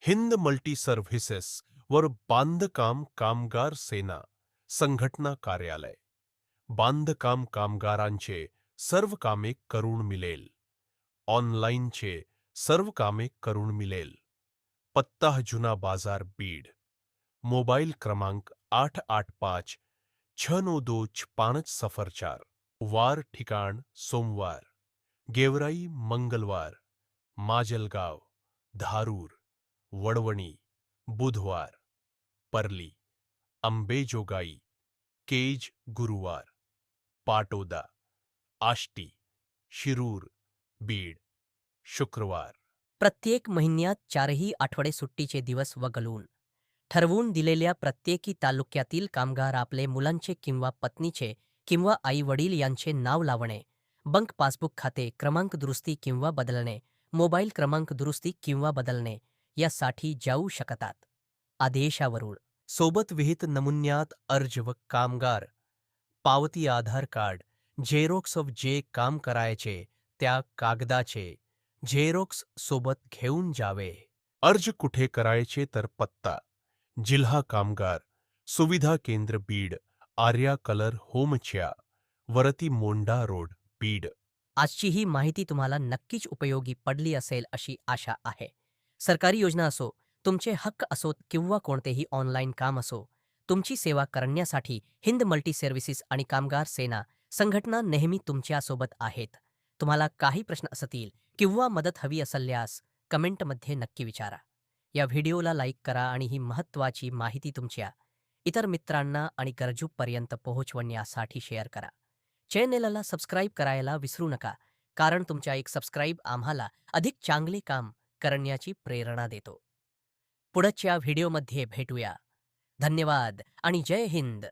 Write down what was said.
Hind multi services वर बांधकाम कामगार सेना संघटना कार्यालय. बांधकाम कामगारांचे सर्व कामे करून मिळेल. ऑनलाईनचे सर्व कामे करून मिळेल. पत्ता जुना बाजार बीड. मोबाईल क्रमांक 885-692-504. वार ठिकाण सोमवार, गेवराई मंगळवार, माजलगाव, धारूर, वडवणी बुधवार, परली, अंबेजोगाई, केज गुरुवार, पाटोदा, आष्टी, शिरूर, बीड शुक्रवार. प्रत्येक महिन्यात 4ही आठवडे सुट्टीचे दिवस वगळून ठरवून दिलेल्या प्रत्येकी तालुक्यातील कामगार आपले मुलांचे किंवा पत्नीचे किंवा आई वडील यांचे नाव लावणे, बंक पासबुक खाते क्रमांक दुरुस्ती किंवा बदलणे, मोबाईल क्रमांक दुरुस्ती किंवा बदलणे यासाठी जाऊ शकतात. आदेशावरून सोबत विहित नमुन्यात अर्ज व कामगार पावती, आधार कार्ड, झेरॉक्स ऑफ जे काम करायचे त्या कागदाचे झेरॉक्स सोबत घेऊन जावे. अर्ज कुठे करायचे तर पत्ता जिल्हा कामगार सुविधा केंद्र बीड, आर्या कलर होमच्या वरती मोंडा रोड बीड. आजची ही माहिती तुम्हाला नक्कीच उपयोगी पडली असेल अशी आशा आहे. सरकारी योजना असो, तुमचे हक्क असोत किंवा कोणतेही ऑनलाईन काम असो, तुमची सेवा करण्यासाठी हिंद मल्टी सर्व्हिसेस आणि कामगार सेना संघटना नेहमी तुमच्यासोबत आहेत. तुम्हाला काही प्रश्न असतील किंवा मदत हवी असल्यास कमेंटमध्ये नक्की विचारा. या व्हिडिओला लाईक करा आणि ही महत्त्वाची माहिती तुमच्या इतर मित्रांना आणि गरजूंपर्यंत पोहोचवण्यासाठी शेअर करा. चॅनेलला सबस्क्राईब करायला विसरू नका, कारण तुमच्या एक सबस्क्राईब आम्हाला अधिक चांगले काम करण्याची प्रेरणा देतो. पुढच्या व्हिडिओमध्ये भेटूया. धन्यवाद आणि जय हिंद.